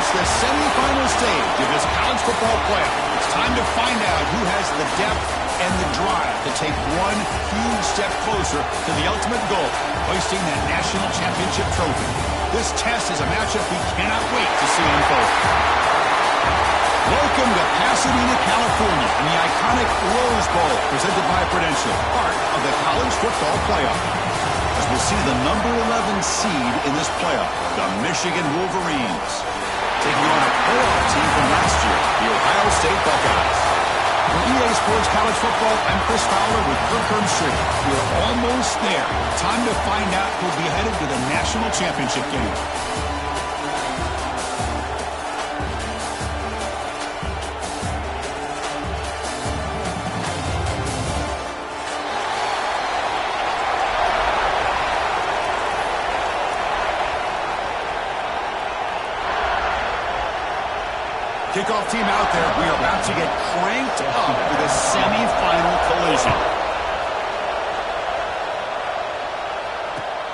It's the semifinal stage of this college football playoff. It's time to find out who has the depth and the drive to take one huge step closer to the ultimate goal, hoisting that national championship trophy. This test is a matchup we cannot wait to see unfold. Welcome to Pasadena, California, in the iconic Rose Bowl, presented by Prudential, part of the college football playoff. As we'll see the number 11 seed in this playoff, the Michigan Wolverines, taking on a playoff team from last year, the Ohio State Buckeyes. For EA Sports College Football, I'm Chris Fowler with Kirk Herbstreit. We're almost there. Time to find out who'll be headed to the national championship game. Kickoff team out there. We are about to get cranked up with a semifinal collision.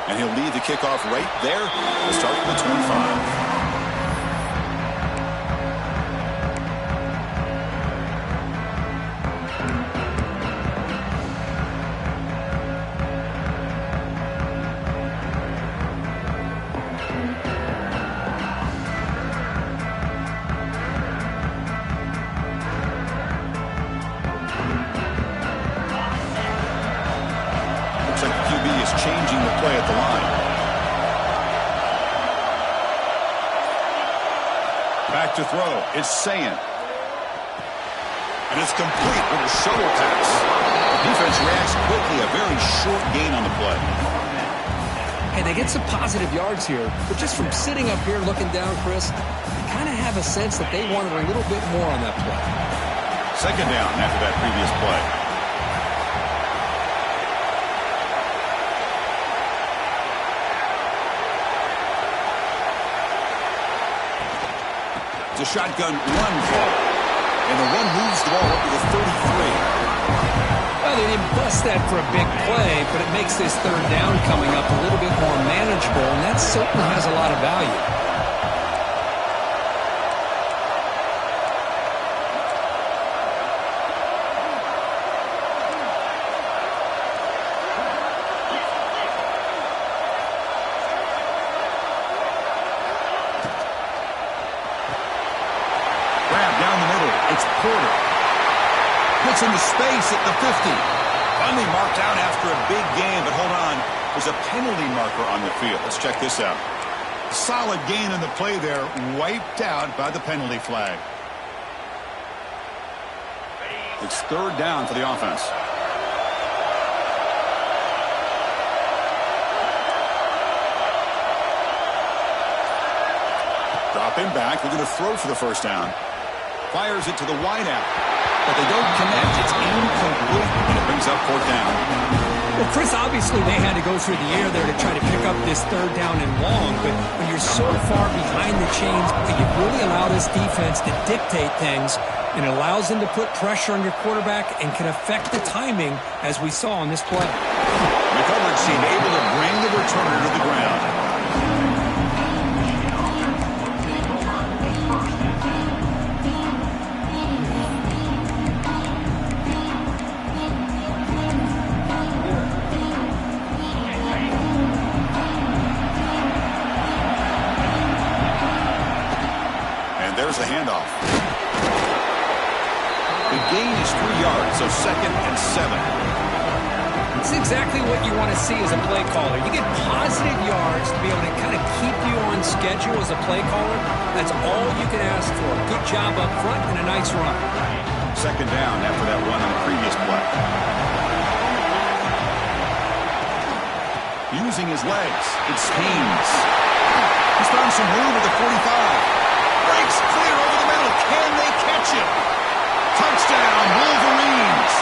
And he'll lead the kickoff right there to start from the 25. Changing the play at the line. Back to throw. It's Sayin. And it's complete with a shoulder pass. The defense reacts quickly. A very short gain on the play. Hey, they get some positive yards here, but just from sitting up here looking down, Chris, I kind of have a sense that they wanted a little bit more on that play. Second down after that previous play. It's a shotgun run call. And the run moves the ball up to the 33. Well, they didn't bust that for a big play, but it makes this third down coming up a little bit more manageable, and that certainly has a lot of value. Puts into space at the 50. Finally marked out after a big gain, but hold on. There's a penalty marker on the field. Let's check this out. Solid gain in the play there, wiped out by the penalty flag. It's third down for the offense. Dropping back, they're going to throw for the first down. Fires it to the wideout, but they don't connect. It's incomplete, and it brings up fourth down. Well, Chris, obviously they had to go through the air there to try to pick up this third down and long, but when you're so far behind the chains, you really allow this defense to dictate things, and it allows them to put pressure on your quarterback and can affect the timing, as we saw on this play. The coverage team able to bring the returner to the ground. There's the handoff. The gain is 3 yards, so 2nd and 7. It's exactly what you want to see as a play caller. You get positive yards to be able to kind of keep you on schedule as a play caller. That's all you can ask for. Good job up front and a nice run. Second down after that run on the previous play. Using his legs, it's Haynes. He's found some room at the 45. Breaks clear over the middle. Can they catch him? Touchdown, Wolverines,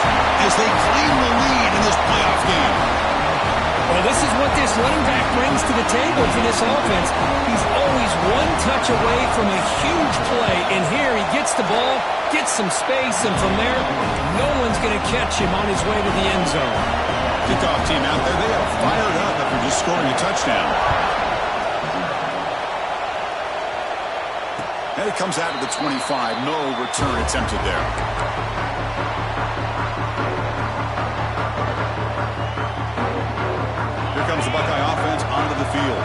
as they claim the lead in this playoff game. Well, this is what this running back brings to the table for this offense. He's always one touch away from a huge play, and here he gets the ball, gets some space, and from there, no one's going to catch him on his way to the end zone. Kickoff team out there, they are fired up after just scoring a touchdown. And he comes out of the 25. No return attempted there. Here comes the Buckeye offense onto the field.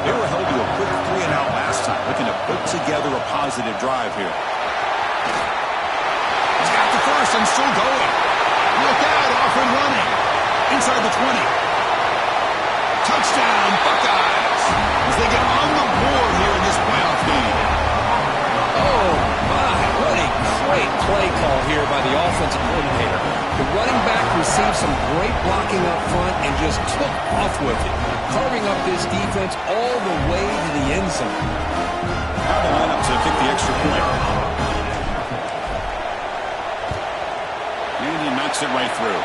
They were held to a quick 3-and-out last time, looking to put together a positive drive here. He's got the first and still going. Look out, off and running. Inside the 20. Touchdown, Buckeyes, as they get on the board here in this playoff game. Oh, my, what a great play call here by the offensive coordinator. The running back received some great blocking up front and just took off with it, carving up this defense all the way to the end zone. Now the lineup to kick the extra point. And he knocks it right through.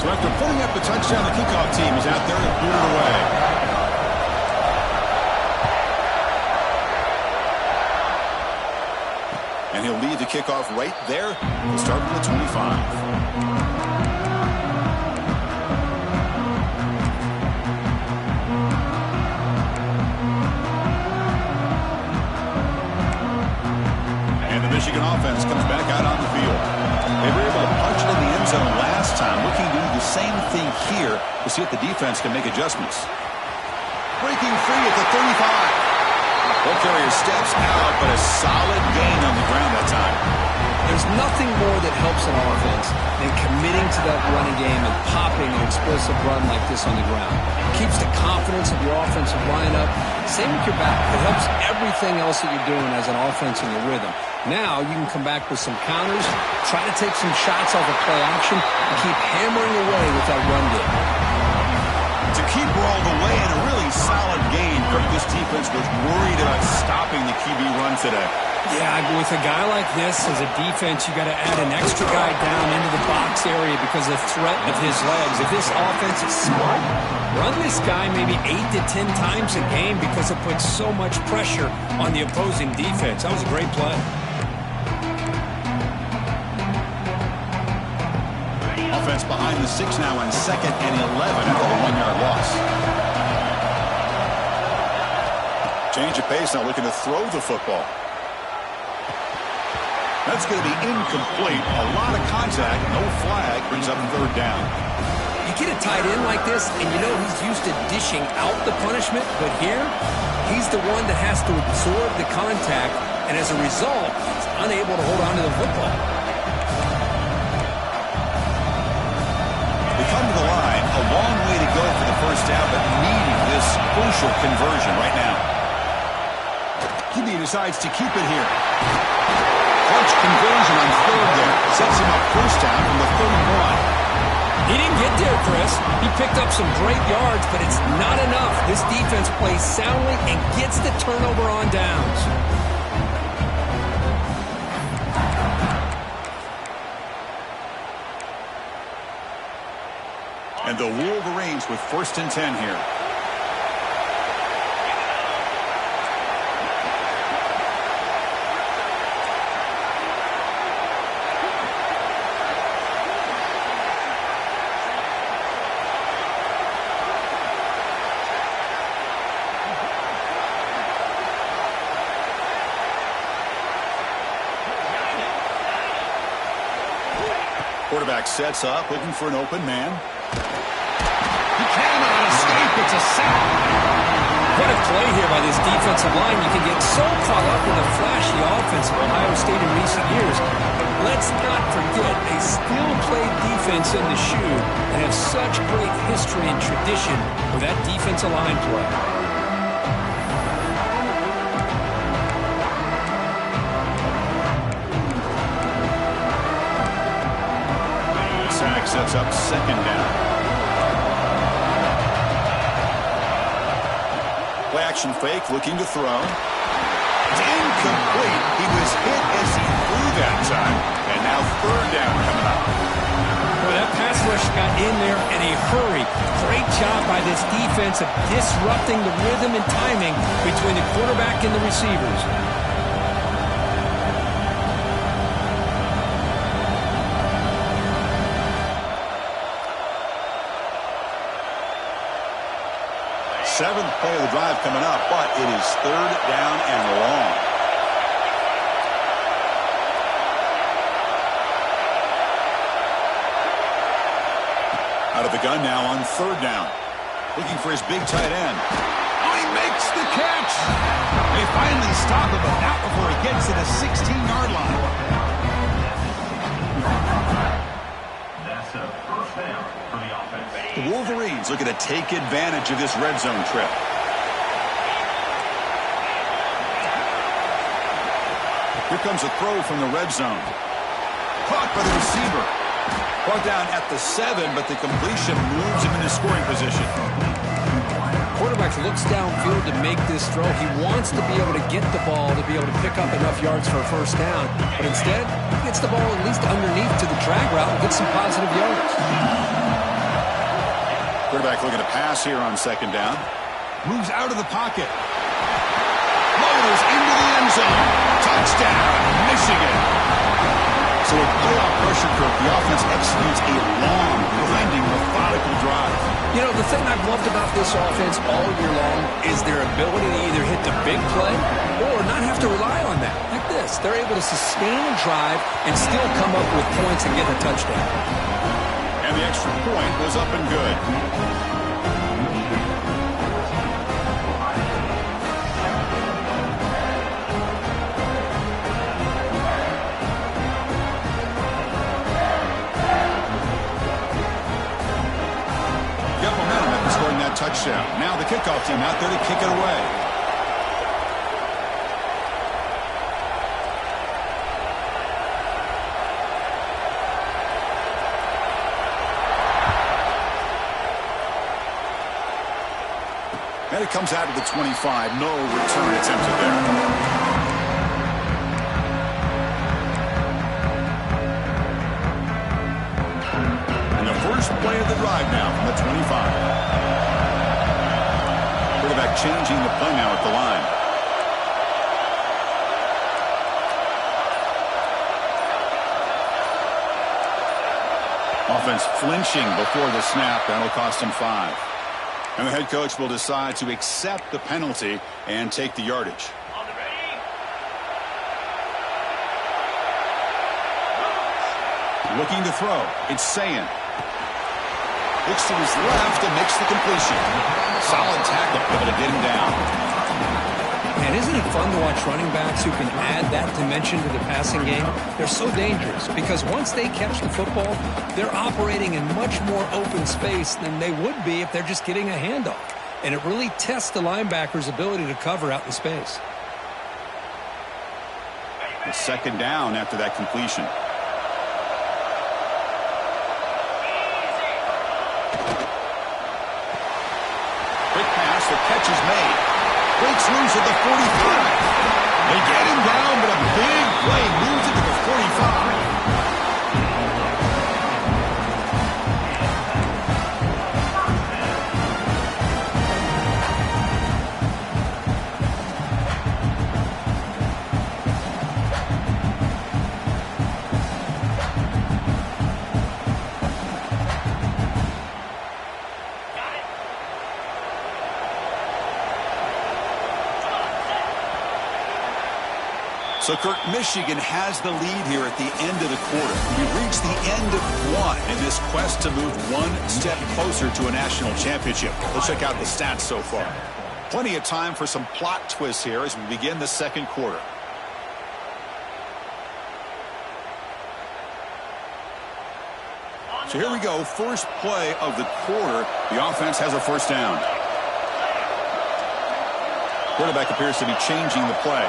So after putting up the touchdown, the kickoff team is out there to boot it away. And he'll lead the kickoff right there. He'll start from the 25. Michigan offense comes back out on the field. They were able to punch it in the end zone last time, looking to do the same thing here to see if the defense can make adjustments. Breaking free at the 35. Ball carrier steps out, but a solid gain on the ground that time. There's nothing more that helps an offense than committing to that running game and popping an explosive run like this on the ground. It keeps the confidence of your offensive lineup. Same with your back. It helps everything else that you're doing as an offense in your rhythm. Now you can come back with some counters, try to take some shots off of play action, and keep hammering away with that run game. To keep rolled away in a really solid game, this defense was worried about stopping the QB run today. Yeah, with a guy like this as a defense, you got to add an extra guy down into the box area because of the threat of his legs. If this offense is smart, run this guy maybe 8 to 10 times a game because it puts so much pressure on the opposing defense. That was a great play. Offense behind the 6 now on 2nd and 11 after the 1-yard loss. Change of pace now, looking to throw the football. That's going to be incomplete. A lot of contact, no flag, brings up 3rd down. You get a tight end like this, and you know he's used to dishing out the punishment, but here, he's the one that has to absorb the contact, and as a result, he's unable to hold on to the football. They come to the line, a long way to go for the first down, but needing this crucial conversion right now. QB decides to keep it here. Clutch conversion on 3rd there. Sets him up first down from the 31. He didn't get there, Chris. He picked up some great yards, but it's not enough. This defense plays soundly and gets the turnover on downs. And the Wolverines with 1st and 10 here. Quarterback sets up, looking for an open man. He cannot escape. It's a sack. What a play here by this defensive line. You can get so caught up in the flashy offense of Ohio State in recent years. But let's not forget, they still play defense in the shoe and have such great history and tradition with that defensive line play. Sack sets up 2nd down. Play action fake, looking to throw. It's incomplete. He was hit as he threw that time. And now 3rd down coming up. Well, that pass rush got in there in a hurry. Great job by this defense of disrupting the rhythm and timing between the quarterback and the receivers. seventh play of the drive coming up, but it is third down and long. Out of the gun now on third down. Looking for his big tight end. Oh, he makes the catch. They finally stop him, but not before he gets to the 16-yard line. That's a first down for the offense. The Wolverines looking to take advantage of this red zone trip. Here comes a throw from the red zone. Caught by the receiver. Brought down at the 7, but the completion moves him into scoring position. Quarterback looks downfield to make this throw. He wants to be able to get the ball to be able to pick up enough yards for a first down. But instead, he gets the ball at least underneath to the drag route and gets some positive yards. Quarterback looking to pass here on second down. Moves out of the pocket. Motors into the end zone. Touchdown, Michigan. So with playoff pressure, Kirk, the offense executes a long, grinding, methodical drive. You know, the thing I've loved about this offense all year long is their ability to either hit the big play or not have to rely on that. Like this, they're able to sustain a drive and still come up with points and get a touchdown. And the extra point was up and good. Touchdown. Now the kickoff team out there to kick it away. And it comes out of the 25. No return attempted there. First play of the drive now from the 25. Quarterback changing the play now at the line. Offense flinching before the snap. That'll cost him 5. And the head coach will decide to accept the penalty and take the yardage. Looking to throw. It's Sayin. Looks to his left and makes the completion. Solid tackle, able to get him down. Man, isn't it fun to watch running backs who can add that dimension to the passing game? They're so dangerous because once they catch the football, they're operating in much more open space than they would be if they're just getting a handoff. And it really tests the linebacker's ability to cover out in space. The second down after that completion. The catch is made. Breaks loose at the 45. They get him down, but a big play moves it to the 45. So, Kirk, Michigan has the lead here at the end of the quarter. We've reached the end of one in this quest to move one step closer to a national championship. Let's check out the stats so far. Plenty of time for some plot twists here as we begin the second quarter. So here we go. First play of the quarter. The offense has a first down. Quarterback appears to be changing the play.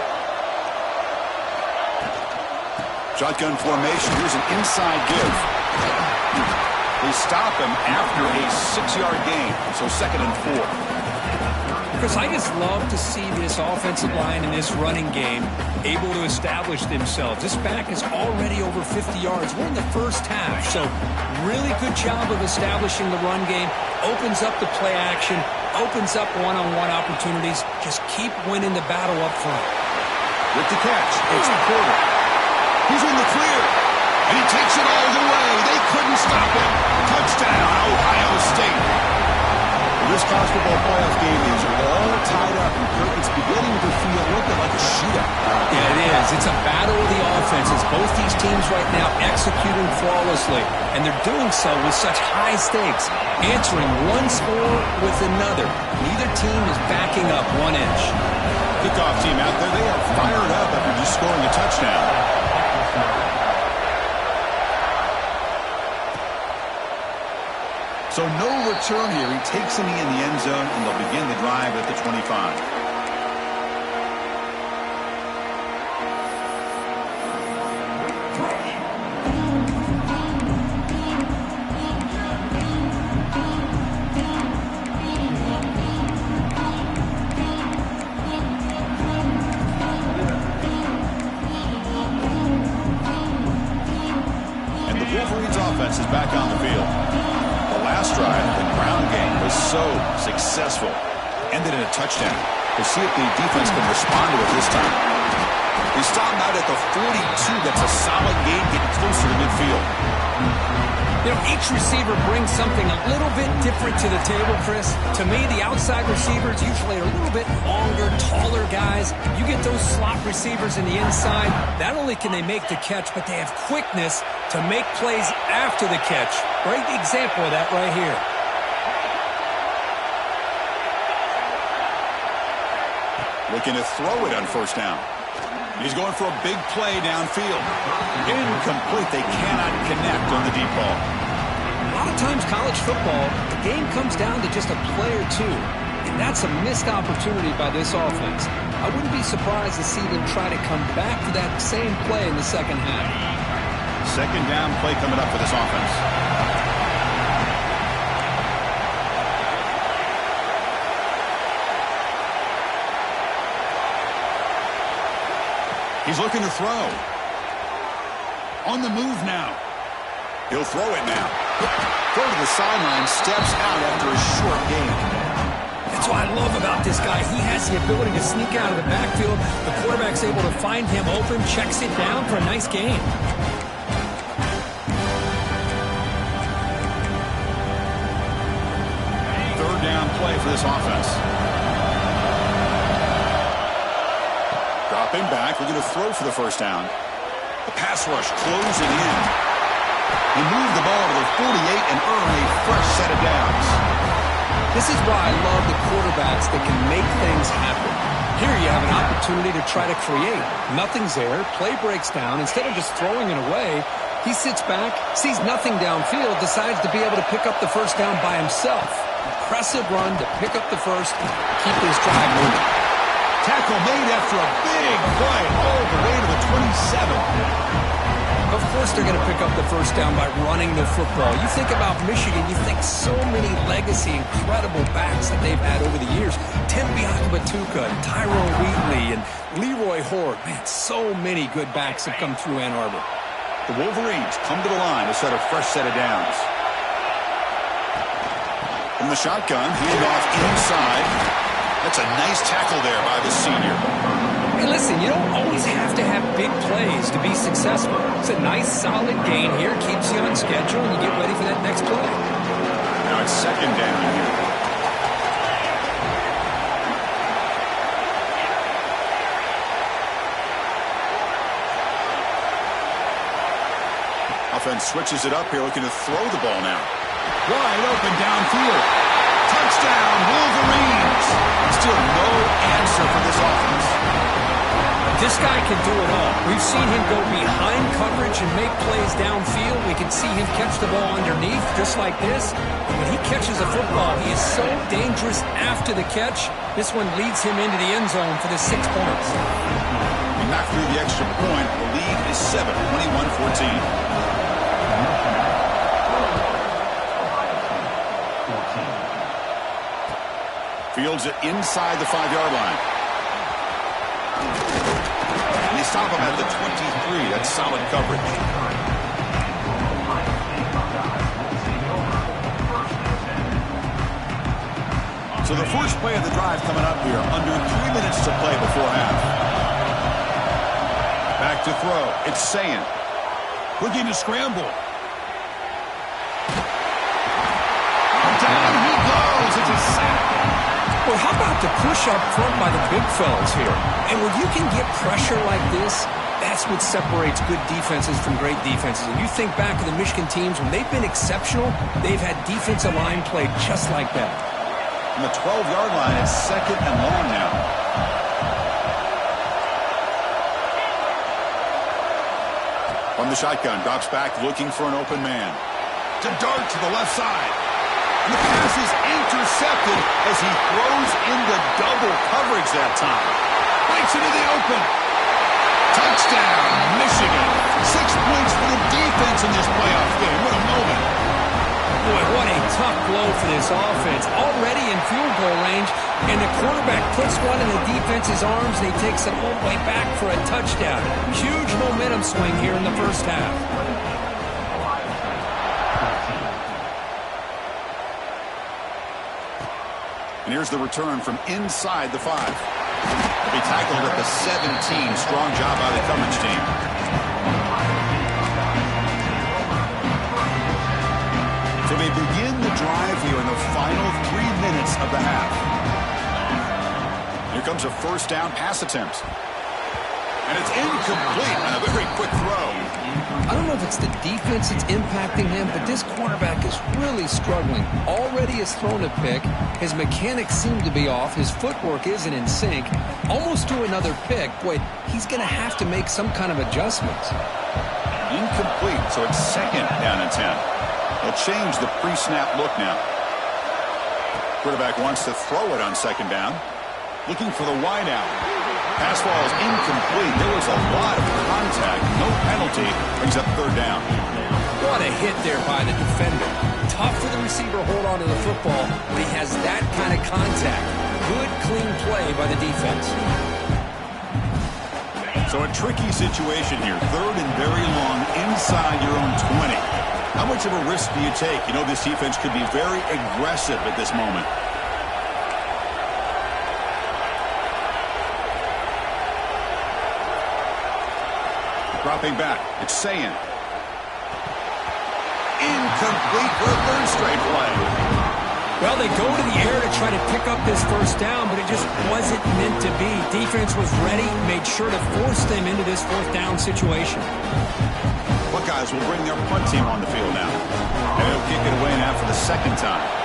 Shotgun formation. Here's an inside give. They stop him after a 6-yard gain. So 2nd and 4. Chris, I just love to see this offensive line and this running game able to establish themselves. This back is already over 50 yards. We're in the first half. So really good job of establishing the run game. Opens up the play action. Opens up one-on-one opportunities. Just keep winning the battle up front. With the catch, it's Porter. He's in the clear, and he takes it all the way. They couldn't stop him. Touchdown, Ohio State. This college football playoff game is shootout. Yeah, it is. It's a battle of the offenses. Both these teams right now executing flawlessly, and they're doing so with such high stakes, answering one score with another. Neither team is backing up 1 inch. Kickoff team out there, they are fired up after just scoring a touchdown. So no return here. He takes a knee in the end zone, and they'll begin the drive at the 25. Is back on the field. The last drive, the ground game, was so successful. Ended in a touchdown. We'll see if the defense can respond to it this time. He stopped out at the 42. That's a solid gain, getting closer to midfield. You know, each receiver brings something a little bit different to the table, Chris. To me, the outside receivers usually are a little bit longer, taller guys. You get those slot receivers in the inside, not only can they make the catch, but they have quickness to make plays after the catch. Great example of that right here. Looking to throw it on first down. He's going for a big play downfield. Incomplete. They cannot connect on the deep ball. A lot of times college football, the game comes down to just a play or two. And that's a missed opportunity by this offense. I wouldn't be surprised to see them try to come back to that same play in the second half. Second down play coming up for this offense. He's looking to throw. On the move now. He'll throw it now. Throw to the sideline, steps out after a short gain. That's what I love about this guy. He has the ability to sneak out of the backfield. The quarterback's able to find him open, checks it down for a nice gain. Third down play for this offense. Dropping back, looking to throw for the first down. The pass rush closing in. He moved the ball to the 48 and earned a fresh set of downs. This is why I love the quarterbacks that can make things happen. Here you have an opportunity to try to create. Nothing's there, play breaks down. Instead of just throwing it away, he sits back, sees nothing downfield, decides to be able to pick up the first down by himself. Impressive run to pick up the first, keep this drive moving. Tackle made after a big play all the way to the 27. Of course they're going to pick up the first down by running the football. You think about Michigan, you think so many legacy, incredible backs that they've had over the years. Tim Biakabatuka, Tyrone Wheatley, and Leroy Horde. Man, so many good backs have come through Ann Arbor. The Wolverines come to the line to set a fresh set of downs. From the shotgun, handed off inside. That's a nice tackle there by the senior. Hey, listen, you don't always have to have big plays to be successful. It's a nice, solid gain here. Keeps you on schedule, and you get ready for that next play. Now it's second down here. Offense switches it up here, looking to throw the ball now. Wide open downfield. Touchdown, Wolverines. Still no answer for this offense. This guy can do it all. We've seen him go behind coverage and make plays downfield. We can see him catch the ball underneath just like this. And when he catches a football, he is so dangerous after the catch. This one leads him into the end zone for the 6 points. He knocked through the extra point. The lead is 7, 21-14. Fields it inside the 5-yard line. And they stop him at the 23. That's solid coverage. So the first play of the drive coming up here. Under 3 minutes to play before half. Back to throw. It's Sayin. Looking to scramble. Down he goes. It's a sack. Well, how about the push up front by the big fellas here? And when you can get pressure like this, that's what separates good defenses from great defenses. And you think back to the Michigan teams, when they've been exceptional, they've had defensive line play just like that. On the 12-yard line, it's 2nd and long now. From the shotgun, drops back looking for an open man. To dart to the left side. And the pass is intercepted as he throws into double coverage that time. Breaks into the open. Touchdown, Michigan. 6 points for the defense in this playoff game. What a moment. Boy, what a tough blow for this offense. Already in field goal range, and the quarterback puts one in the defense's arms, and he takes it all the way back for a touchdown. Huge momentum swing here in the first half. And here's the return from inside the 5. He tackled at the 17. Strong job by the coverage team. So they begin the drive here in the final 3 minutes of the half. Here comes a first down pass attempt. And it's incomplete on a very quick throw. I don't know if it's the defense that's impacting him, but this quarterback is really struggling. Already has thrown a pick. His mechanics seem to be off. His footwork isn't in sync. Almost to another pick. Boy, he's going to have to make some kind of adjustments. Incomplete, so it's 2nd down and 10. They'll change the pre-snap look now. Quarterback wants to throw it on 2nd down. Looking for the wideout. Pass ball is incomplete. There was a lot of contact. No penalty. Brings up 3rd down. What a hit there by the defender. Tough for the receiver to hold on to the football, but he has that kind of contact. Good, clean play by the defense. So a tricky situation here. 3rd and very long inside your own 20. How much of a risk do you take? You know this defense could be very aggressive at this moment. Dropping back, it's Sayin. Incomplete for a 3rd straight play. Well, they go to the air to try to pick up this first down, but it just wasn't meant to be. Defense was ready, made sure to force them into this 4th down situation. Buckeyes will bring their punt team on the field now. And they'll kick it away now for the 2nd time.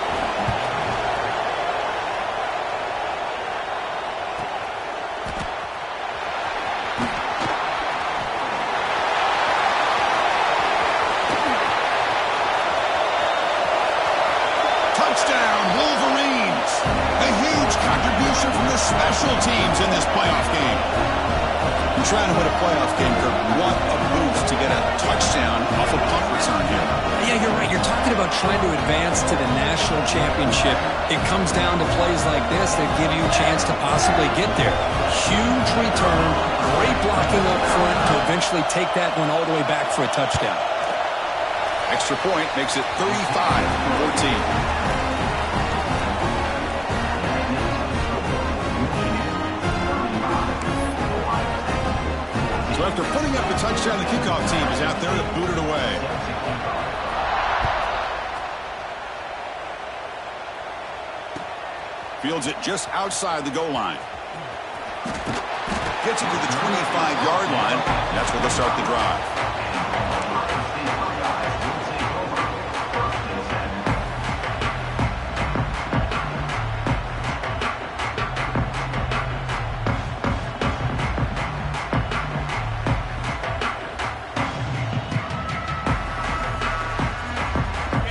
From the special teams in this playoff game. You're trying to win a playoff game, Kirk. What a boost to get a touchdown off a punt return here. Yeah, you're right. You're talking about trying to advance to the national championship. It comes down to plays like this that give you a chance to possibly get there. Huge return, great blocking up front to eventually take that one all the way back for a touchdown. Extra point makes it 35-14. So after putting up the touchdown, the kickoff team is out there to boot it away. Fields it just outside the goal line. Gets it to the 25-yard line. That's where they'll start the drive.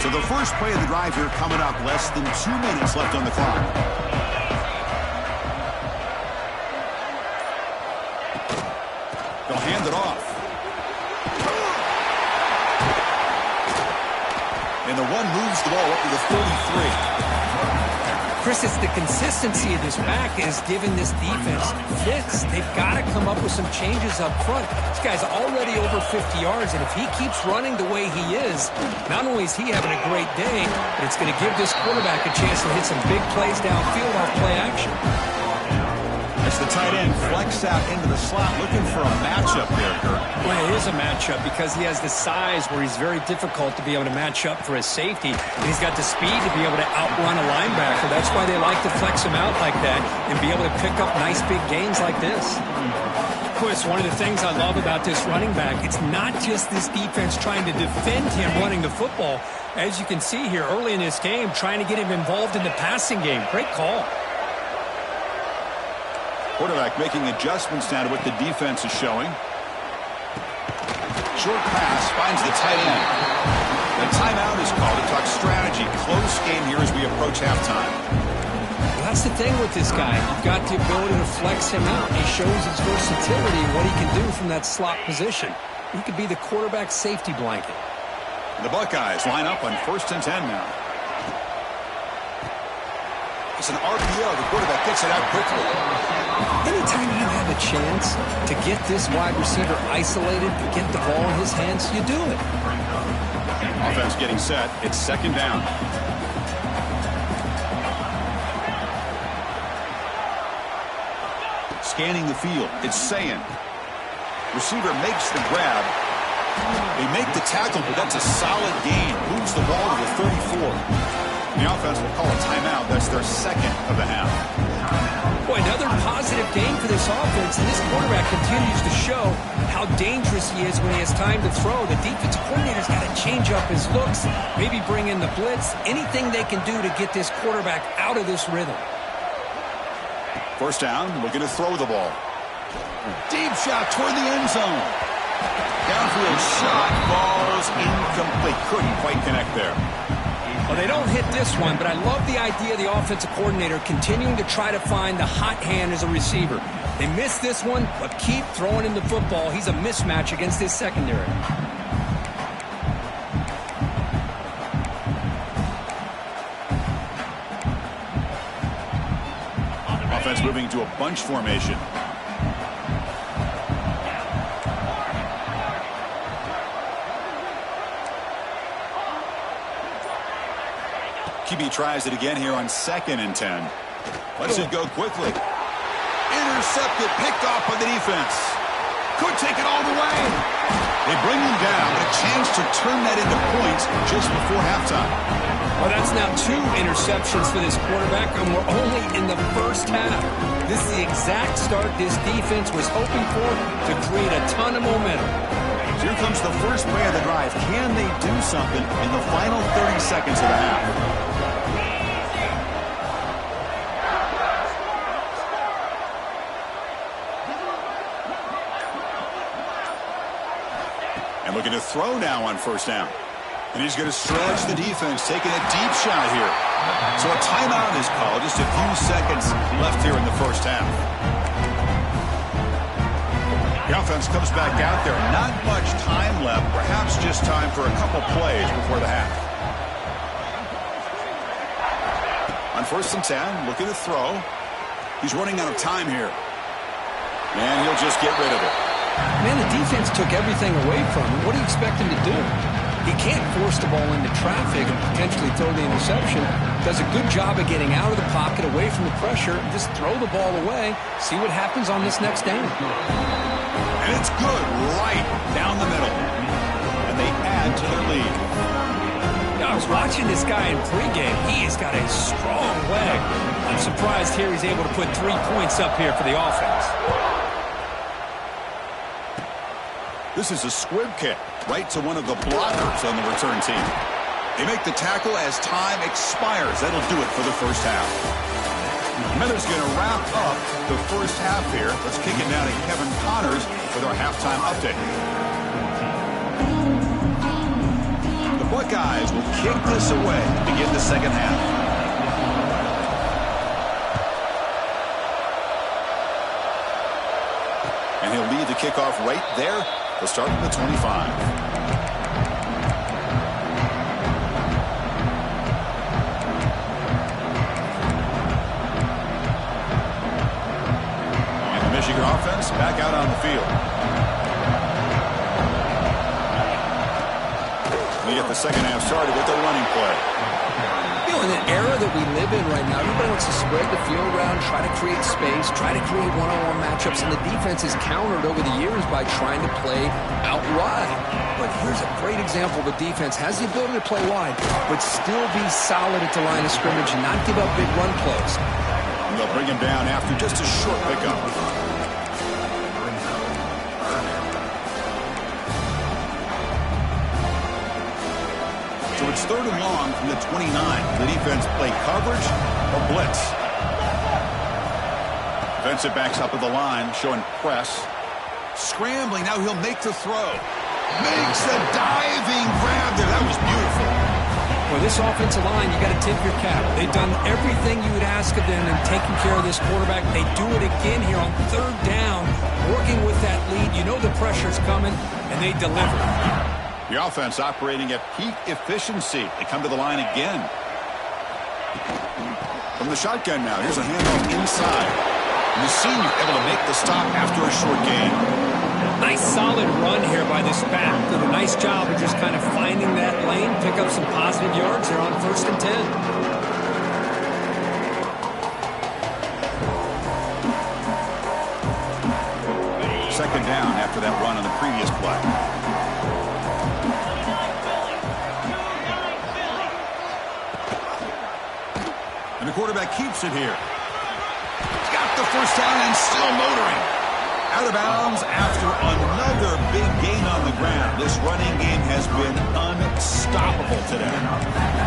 The first play of the drive here coming up, less than 2 minutes left on the clock. They'll hand it off. And the one moves the ball up to the 33. Chris, it's the consistency of this back is giving this defense fits. They've got to come up with some changes up front. This guy's already over 50 yards, and if he keeps running the way he is, not only is he having a great day, but it's going to give this quarterback a chance to hit some big plays downfield off play action. As As the tight end flexed out into the slot, looking for a matchup there, Kurt. Well, it is a matchup because he has the size where he's very difficult to be able to match up for his safety. And he's got the speed to be able to outrun a linebacker. That's why they like to flex him out like that and be able to pick up nice big gains like this. Of course, one of the things I love about this running back, it's not just this defense trying to defend him running the football. As you can see here early in this game, trying to get him involved in the passing game. Great call. Quarterback making adjustments now to what the defense is showing. Short pass finds the tight end. The timeout is called to talk strategy. Close game here as we approach halftime. Well, that's the thing with this guy. You've got the ability to flex him out. He shows his versatility and what he can do from that slot position. He could be the quarterback safety blanket. The Buckeyes line up on 1st and 10 now. It's an RPO. The quarterback gets it out quickly. Anytime you have a chance to get this wide receiver isolated and get the ball in his hands, you do it. Offense getting set. It's 2nd down. Scanning the field. It's Sayin. Receiver makes the grab. They make the tackle, but that's a solid gain. Moves the ball to the 34. The offense will call a timeout. That's their 2nd of the half. Boy, another positive gain for this offense, and this quarterback continues to show how dangerous he is when he has time to throw. The defensive coordinator's got to change up his looks, maybe bring in the blitz, anything they can do to get this quarterback out of this rhythm. 1st down, looking to throw the ball. Deep shot toward the end zone. Downfield shot, falls incomplete. Couldn't quite connect there. Well, they don't hit this one, but I love the idea of the offensive coordinator continuing to try to find the hot hand as a receiver. They missed this one, but keep throwing him the football. He's a mismatch against his secondary. Offense moving to a bunch formation. QB tries it again here on 2nd and 10. Lets it go quickly. Intercepted, picked off by the defense. Could take it all the way. They bring him down, but a chance to turn that into points just before halftime. Well, that's now 2 interceptions for this quarterback, and we're only in the 1st half. This is the exact start this defense was hoping for to create a ton of momentum. Here comes the first play of the drive. Can they do something in the final 30 seconds of the half? And looking to throw now on 1st down. And he's going to stretch the defense, taking a deep shot here. So a timeout is called. Just a few seconds left here in the 1st half. The offense comes back out there. Not much time left. Perhaps just time for a couple plays before the half. On 1st and 10, looking to throw. He's running out of time here. And he'll just get rid of it. Man, the defense took everything away from him. What do you expect him to do? He can't force the ball into traffic and potentially throw the interception. Does a good job of getting out of the pocket, away from the pressure. Just throw the ball away. See what happens on this next down. And it's good right down the middle. And they add to the lead. Now, I was watching this guy in pregame. He has got a strong leg. I'm surprised here he's able to put 3 points up here for the offense. This is a squib kick right to one of the blockers on the return team. They make the tackle as time expires. That'll do it for the 1st half. Miller's going to wrap up the 1st half here. Let's kick it down to Kevin Connors with our halftime update. The Buckeyes will kick this away to begin the 2nd half. And he'll lead the kickoff right there. They'll start at the 25. And the Michigan offense back out on the field. We get the 2nd half started with the running play. know, in the era that we live in right now, everybody wants to spread the field around, try to create space, try to create one-on-one matchups, and the defense has countered over the years by trying to play out wide. But here's a great example of a defense has the ability to play wide, but still be solid at the line of scrimmage and not give up big run plays. And they'll bring him down after just a short pickup. So it's 3rd and long from the 29. The defense play coverage or blitz. Defensive backs up at the line, showing press. Scrambling, now he'll make the throw. Makes the diving grab there. That was beautiful. Well, this offensive line, you got to tip your cap. They've done everything you would ask of them in taking care of this quarterback. They do it again here on 3rd down, working with that lead. You know the pressure's coming, and they deliver. The offense operating at peak efficiency. They come to the line again. From the shotgun now, here's a handoff inside. And the senior able to make the stop after a short gain. Nice solid run here by this back. Did a nice job of just kind of finding that lane, pick up some positive yards. They're on 1st and 10. Second down after that run on the previous play. And the quarterback keeps it here. He's got the first down and still motoring. Out of bounds after another big gain on the ground. This running game has been unstoppable today.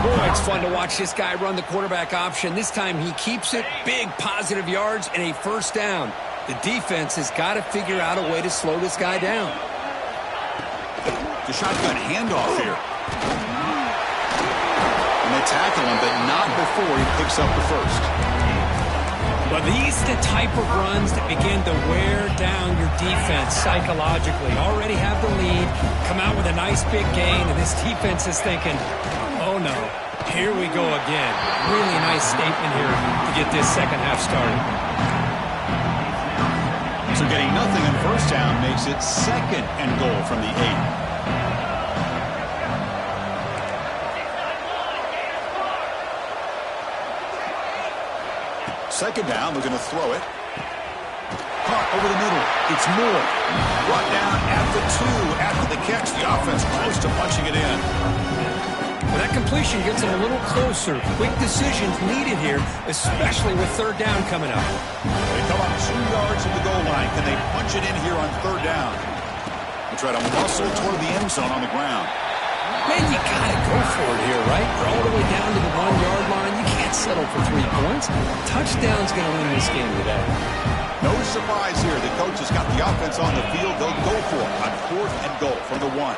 Boy, it's fun to watch this guy run the quarterback option. This time he keeps it, big positive yards, and a first down. The defense has got to figure out a way to slow this guy down. The shotgun handoff here. And they tackle him, but not before he picks up the first. But these are the type of runs that begin to wear down your defense psychologically. Already have the lead, come out with a nice big gain, and this defense is thinking, oh no, here we go again. Really nice statement here to get this second half started. So getting nothing on first down makes it 2nd and goal from the 8. Second down, they're going to throw it. Caught over the middle. It's Moore. Brought down at the 2 after the catch. The offense close to punching it in. Well, that completion gets them a little closer. Quick decisions needed here, especially with 3rd down coming up. They come up 2 yards from the goal line. Can they punch it in here on 3rd down? They try to muscle toward the end zone on the ground. Man, you got to go for it here, right? You're all the way down to the 1-yard line. You can't settle for 3 points. Touchdown's going to win this game today. No surprise here. The coach has got the offense on the field. They'll go for it on 4th and goal from the 1.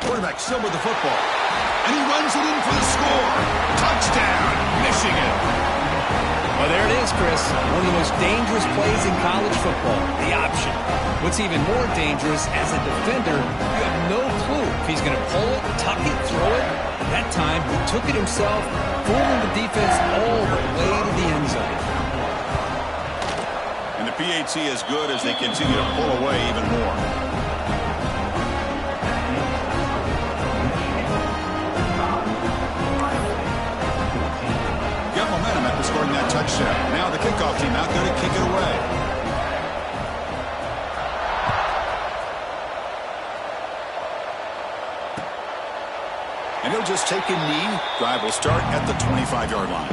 Quarterback still with the football. And he runs it in for the score. Touchdown, Michigan. Well, there it is, Chris. One of the most dangerous plays in college football, the option. What's even more dangerous, as a defender, you have no clue if he's going to pull it, tuck it, throw it. At that time, he took it himself, fooling the defense all the way to the end zone. And the PAT is good as they continue to pull away even more. Got momentum after scoring that touchdown. Now the kickoff team out there to kick it away. And he'll just take a knee. Drive will start at the 25-yard line.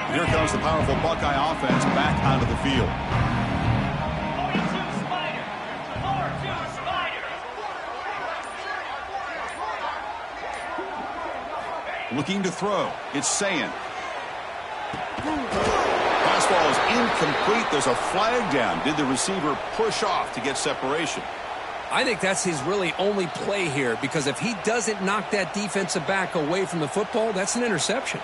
And here comes the powerful Buckeye offense back onto the field. Looking to throw. It's Sayin. Pass ball is incomplete. There's a flag down. Did the receiver push off to get separation? I think that's his really only play here, because if he doesn't knock that defensive back away from the football, that's an interception.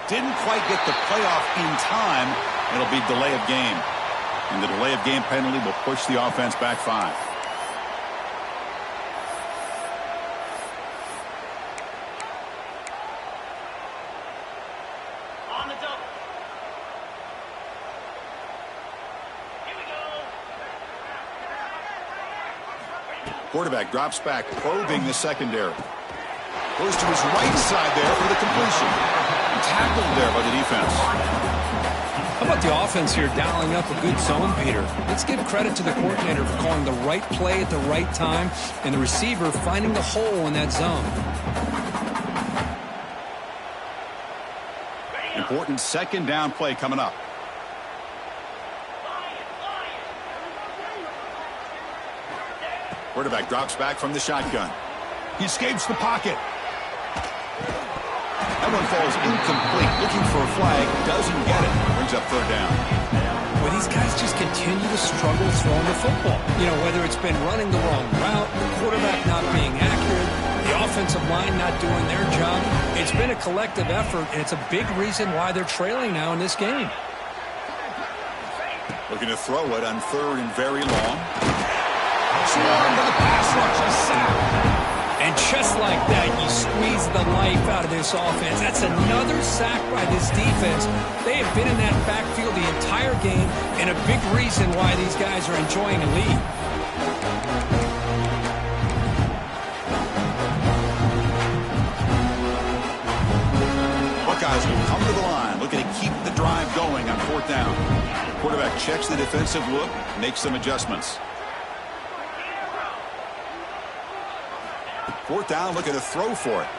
Didn't quite get the playoff in time. It'll be delay of game. And the delay of game penalty will push the offense back 5. On the double. Here we go. Quarterback drops back, probing the secondary. Goes to his right side there for the completion. And tackled there by the defense. How about the offense here dialing up a good zone, Peter? Let's give credit to the coordinator for calling the right play at the right time and the receiver finding the hole in that zone. Important second down play coming up. Quarterback drops back from the shotgun. He escapes the pocket. That one falls incomplete. Looking for a flag. Doesn't get it. Brings up third down. Well, these guys just continue to struggle throwing the football. You know, whether it's been running the wrong route, the quarterback not being accurate, the offensive line not doing their job. It's been a collective effort, and it's a big reason why they're trailing now in this game. Looking to throw it on third and very long. Swarmed to the pass rush. A sack. And just like that, you squeeze the life out of this offense. That's another sack by this defense. They have been in that backfield the entire game, and a big reason why these guys are enjoying a lead. Buckeyes will come to the line, looking to keep the drive going on fourth down. Quarterback checks the defensive look, makes some adjustments. Fourth down, looking to throw for it.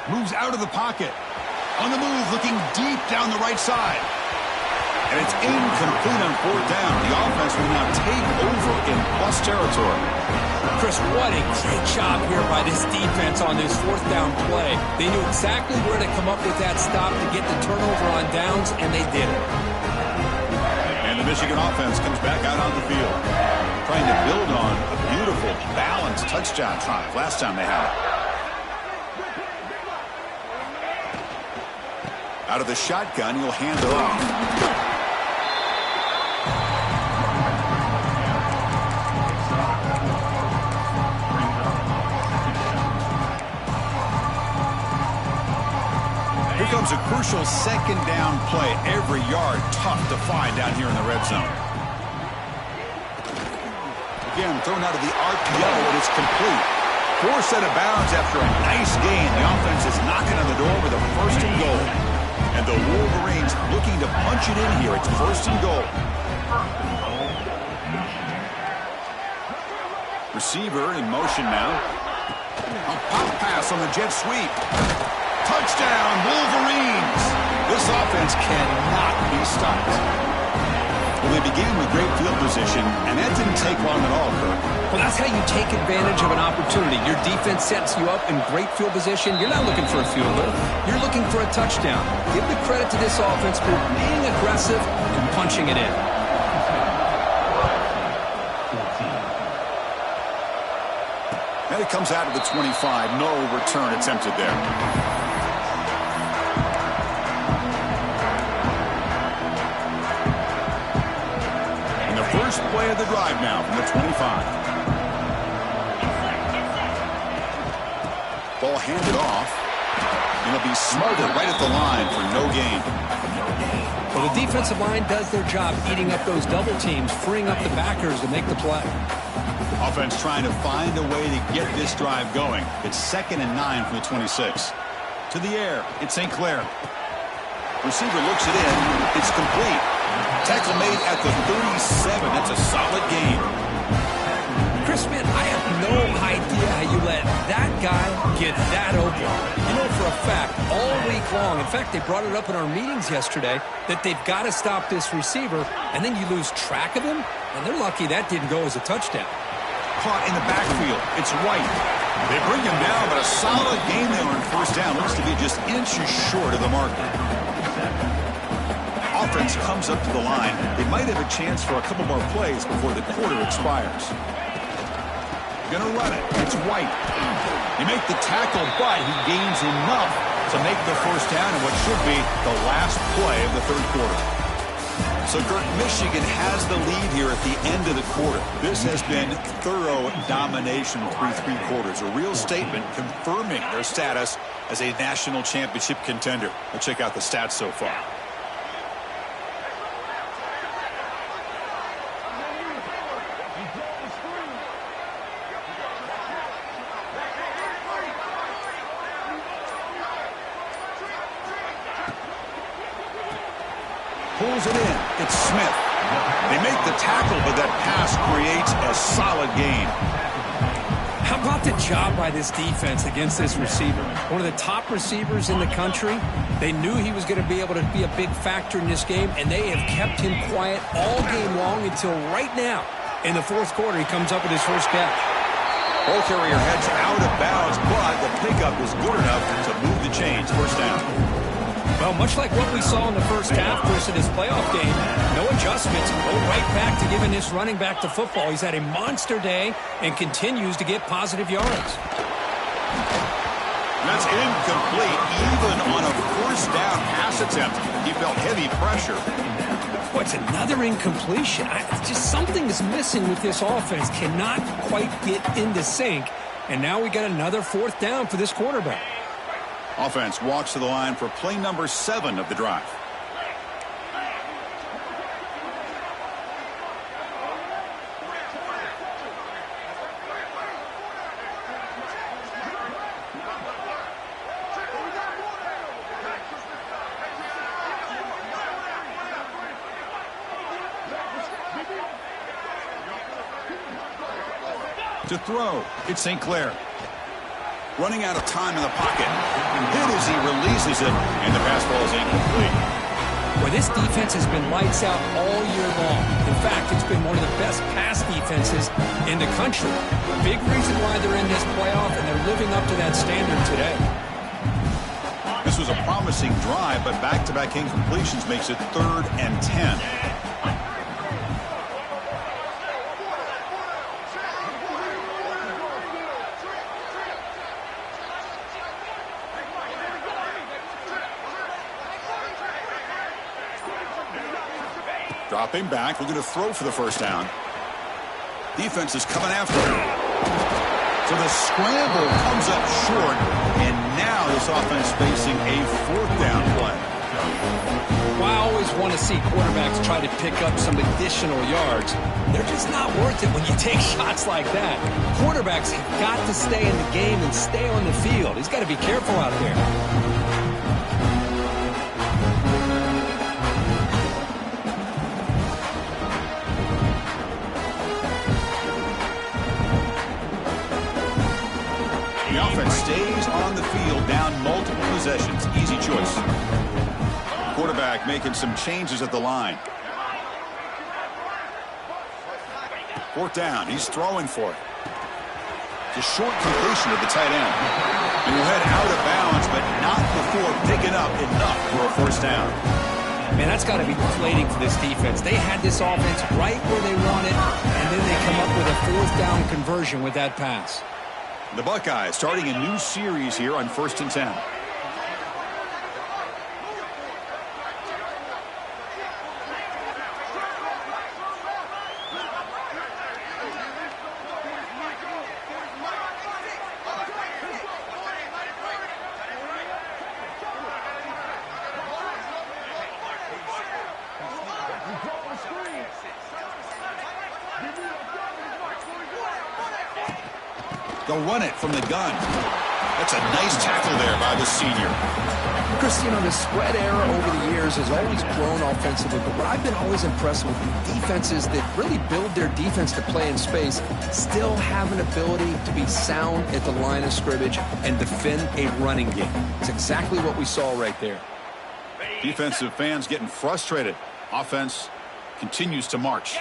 Moves out of the pocket. On the move, looking deep down the right side. And it's incomplete on fourth down. The offense will now take over in plus territory. Chris, what a great job here by this defense on this fourth down play. They knew exactly where to come up with that stop to get the turnover on downs, and they did it. And the Michigan offense comes back out on the field, trying to build on a beautiful, balanced touchdown drive last time they had it. Out of the shotgun, he'll hand it off. Here comes a crucial second down play. Every yard tough to find down here in the red zone. Again, thrown out of the RPO, and it's complete. Forced out of bounds after a nice gain. The offense is knocking on the door with a first and goal. And the Wolverines looking to punch it in here. It's first and goal. Receiver in motion now. A pop pass on the jet sweep. Touchdown, Wolverines! This offense cannot be stopped. Well, they began with great field position, and that didn't take long at all, Kirk. Well, that's how you take advantage of an opportunity. Your defense sets you up in great field position. You're not looking for a field goal. You're looking for a touchdown. Give the credit to this offense for being aggressive and punching it in. And it comes out of the 25. No return attempted there. First play of the drive now from the 25. Ball handed off. And it'll be smothered right at the line for no gain. Well, the defensive line does their job eating up those double teams, freeing up the backers to make the play. Offense trying to find a way to get this drive going. It's 2nd and 9 from the 26. To the air, it's St. Clair. Receiver looks it in. It's complete. Tackle made at the 37. That's a solid gain. Chris, man, I have no idea how you let that guy get that open. You know for a fact, all week long, in fact, they brought it up in our meetings yesterday, that they've got to stop this receiver, and then you lose track of him, and they're lucky that didn't go as a touchdown. Caught in the backfield. It's White. They bring him down, but a solid gain there on first down. Looks to be just inches short of the marker. Offense comes up to the line. They might have a chance for a couple more plays before the quarter expires. Gonna run it. It's White. He make the tackle, but he gains enough to make the first down in what should be the last play of the third quarter. So, Kurt, Michigan has the lead here at the end of the quarter. This has been thorough domination through three quarters. A real statement confirming their status as a national championship contender. Let's check out the stats so far. Pulls it in. It's Smith. They make the tackle, but that pass creates a solid gain. How about the job by this defense against this receiver? One of the top receivers in the country. They knew he was going to be able to be a big factor in this game, and they have kept him quiet all game long until right now. In the fourth quarter, he comes up with his first catch. Ball carrier heads out of bounds, but the pickup is good enough to move the chains. First down. Well, much like what we saw in the first half, Chris, in this playoff game, no adjustments. Go right back to giving this running back to football. He's had a monster day and continues to get positive yards. That's incomplete, even on a first down pass attempt. He felt heavy pressure. What's another incompletion? Just something is missing with this offense. Cannot quite get into sync. And now we got another fourth down for this quarterback. Offense walks to the line for play number 7 of the drive. To throw, it's St. Clair. Running out of time in the pocket. Hit as he releases it, and the pass ball is incomplete. Well, this defense has been lights out all year long. In fact, it's been one of the best pass defenses in the country. Big reason why they're in this playoff, and they're living up to that standard today. This was a promising drive, but back-to-back incompletions makes it 3rd and 10. Dropping back, looking to throw for the first down. Defense is coming after him. So the scramble comes up short, and now this offense facing a 4th down play. Well, I always want to see quarterbacks try to pick up some additional yards. They're just not worth it when you take shots like that. Quarterbacks have got to stay in the game and stay on the field. He's got to be careful out there. The offense stays on the field, down multiple possessions. Easy choice. Quarterback making some changes at the line. 4th down. He's throwing for it. It's a short completion to the tight end. He will head out of bounds, but not before picking up enough for a first down. Man, that's got to be deflating for this defense. They had this offense right where they wanted, and then they come up with a 4th down conversion with that pass. The Buckeyes starting a new series here on 1st and 10. They'll run it from the gun. That's a nice tackle there by the senior. Chris, you know, the spread era over the years has always grown offensively, but what I've been always impressed with defenses that really build their defense to play in space still have an ability to be sound at the line of scrimmage and defend a running game. It's exactly what we saw right there. Defensive fans getting frustrated. Offense continues to march.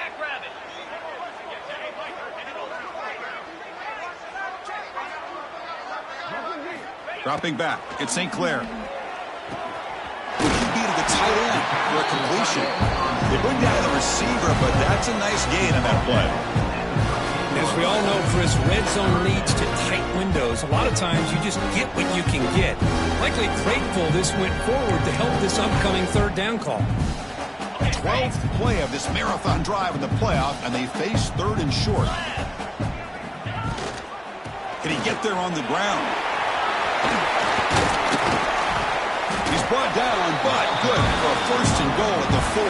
Dropping back, it's St. Clair. He beat the tight end for a completion. They bring down the receiver, but that's a nice gain on that play. As we all know, Chris, red zone leads to tight windows. A lot of times you just get what you can get. Likely grateful this went forward to help this upcoming third down call. 12th play of this marathon drive in the playoff, and they face third and short. Can he get there on the ground? He's brought down, but good for a first and goal at the 4.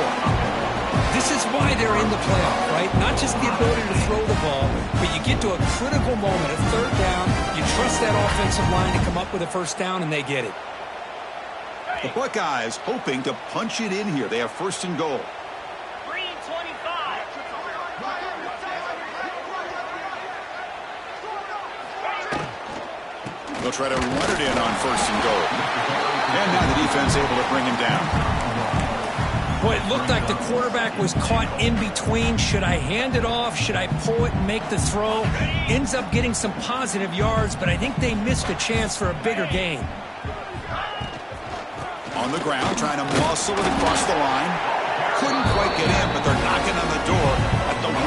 This is why they're in the playoff, right? Not just the ability to throw the ball, but you get to a critical moment, a third down, you trust that offensive line to come up with a first down, and they get it. The Buckeyes hoping to punch it in here. They have first and goal. Green 25. They'll try to run it in on first and goal. And now the defense able to bring him down. Boy, it looked like the quarterback was caught in between. Should I hand it off? Should I pull it and make the throw? Ends up getting some positive yards, but I think they missed a chance for a bigger gain. On the ground, trying to muscle it across the line. Couldn't quite get in, but they're knocking on the door at the 1.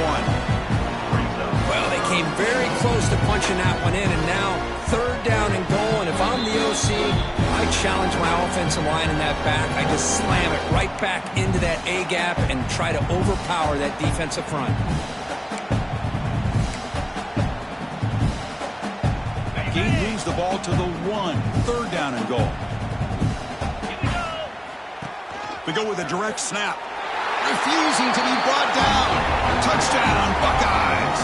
Well, they came very close to punching that one in, and now third down and goal. And if I'm the OC, I challenge my offensive line in that back. I just slam it right back into that A-gap and try to overpower that defensive front. Gate moves the ball to the 1. Third down and goal. We go with a direct snap. Refusing to be brought down. Touchdown, Buckeyes.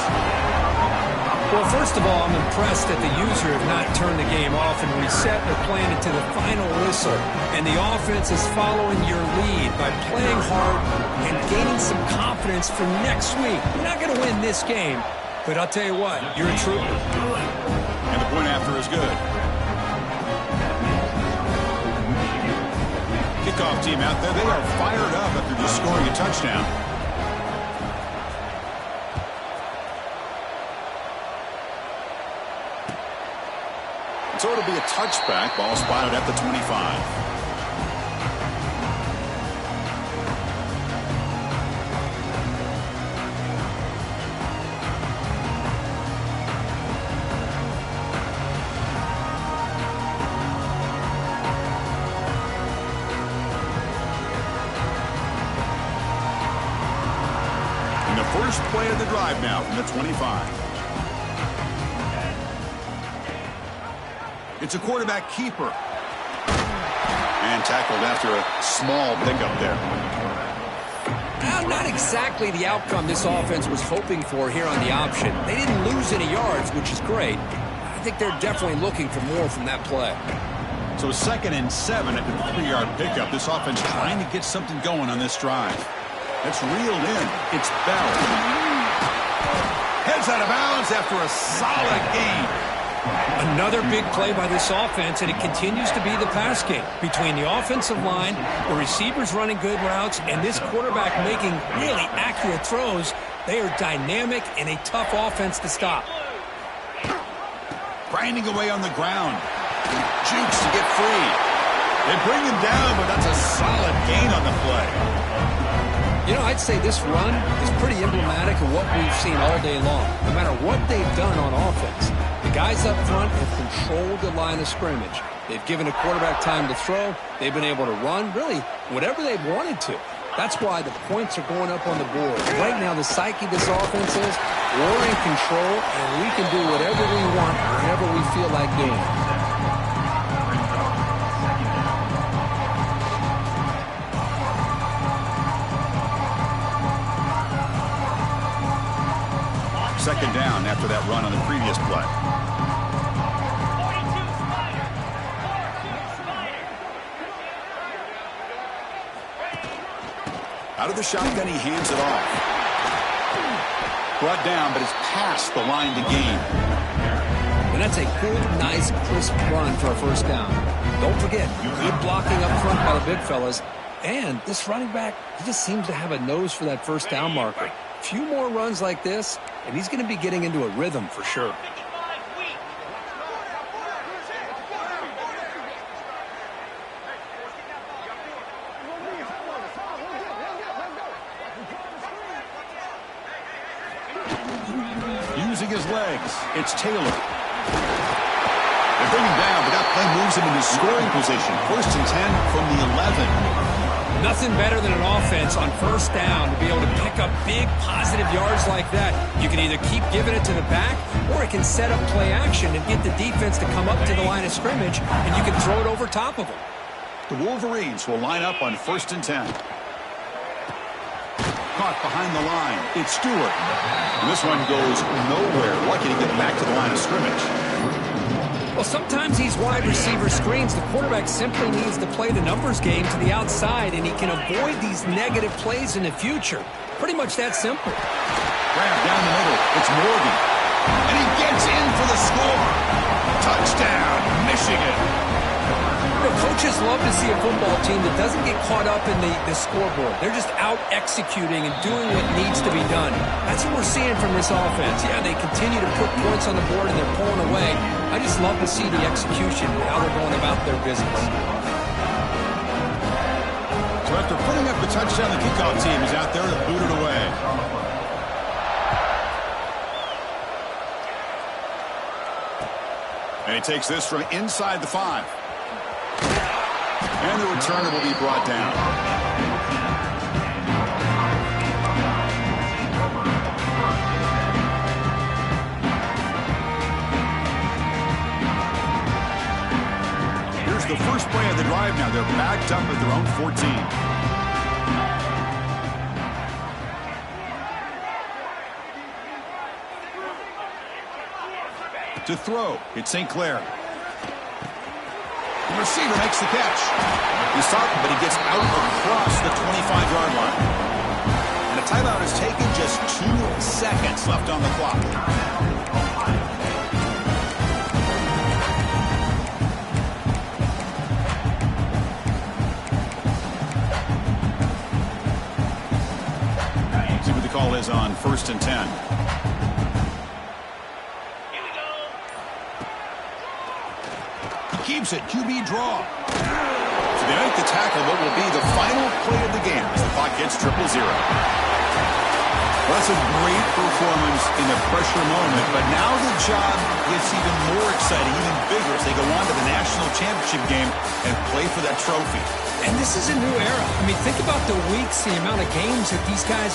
Well, first of all, I'm impressed that the user have not turned the game off and reset their plan into the final whistle. And the offense is following your lead by playing hard and gaining some confidence for next week. You're not going to win this game, but I'll tell you what, you're a trooper. And the point after is good. Kickoff team out there, they are fired up after just scoring a touchdown. So it'll be a touchback. Ball spotted at the 25. And the first play of the drive now from the 25. It's a quarterback keeper. And tackled after a small pickup there. Well, not exactly the outcome this offense was hoping for here on the option. They didn't lose any yards, which is great. I think they're definitely looking for more from that play. So 2nd and 7 at the 3-yard pickup. This offense trying to get something going on this drive. That's reeled in. It's Bell. Heads out of bounds after a solid gain. Another big play by this offense, and it continues to be the pass game. Between the offensive line, the receivers running good routes, and this quarterback making really accurate throws, they are dynamic and a tough offense to stop. Grinding away on the ground. Jukes to get free. They bring him down, but that's a solid gain on the play. You know, I'd say this run is pretty emblematic of what we've seen all day long, no matter what they've done on offense. The guys up front have controlled the line of scrimmage. They've given a quarterback time to throw. They've been able to run, really, whatever they've wanted to. That's why the points are going up on the board. Right now, the psyche of this offense is we're in control, and we can do whatever we want, whenever we feel like doing it. Second down after that run on the previous play. Out of the shotgun, he hands it off. Brought down, but it's past the line to gain. And that's a good, nice, crisp run for a first down. Don't forget, good blocking up front by the big fellas. And this running back, he just seems to have a nose for that first down marker. A few more runs like this, and he's going to be getting into a rhythm for sure. legs. It's Taylor. They bring him down, but that play moves him into scoring position. 1st and 10 from the 11. Nothing better than an offense on 1st down to be able to pick up big positive yards like that. You can either keep giving it to the back, or it can set up play action and get the defense to come up to the line of scrimmage, and you can throw it over top of them. The Wolverines will line up on 1st and 10. Caught behind the line. It's Stewart. And this one goes nowhere. Lucky to get back to the line of scrimmage. Well, sometimes these wide receiver screens, the quarterback simply needs to play the numbers game to the outside, and he can avoid these negative plays in the future. Pretty much that simple. Grab down the middle. It's Morgan. And he gets in for the score. Touchdown, Michigan. You know, coaches love to see a football team that doesn't get caught up in the scoreboard. They're just out executing and doing what needs to be done. That's what we're seeing from this offense. Yeah, they continue to put points on the board and they're pulling away. I just love to see the execution and how they're going about their business. So after putting up the touchdown, the kickoff team is out there to boot it away. And he takes this from inside the 5. And the returner will be brought down. Here's the first play of the drive now. They're backed up at their own 14. To throw, it's St. Clair. The receiver makes the catch. He's stopped, but he gets out across the 25-yard line. And a timeout is taken, just 2 seconds left on the clock. See what the call is on 1st and 10. Keeps it, QB draw. So they make the tackle, what will be the final play of the game as the clock gets 0-0. Well, that's a great performance in a pressure moment, but now the job gets even more exciting, even bigger as they go on to the national championship game and play for that trophy. And this is a new era. I mean, think about the weeks, the amount of games that these guys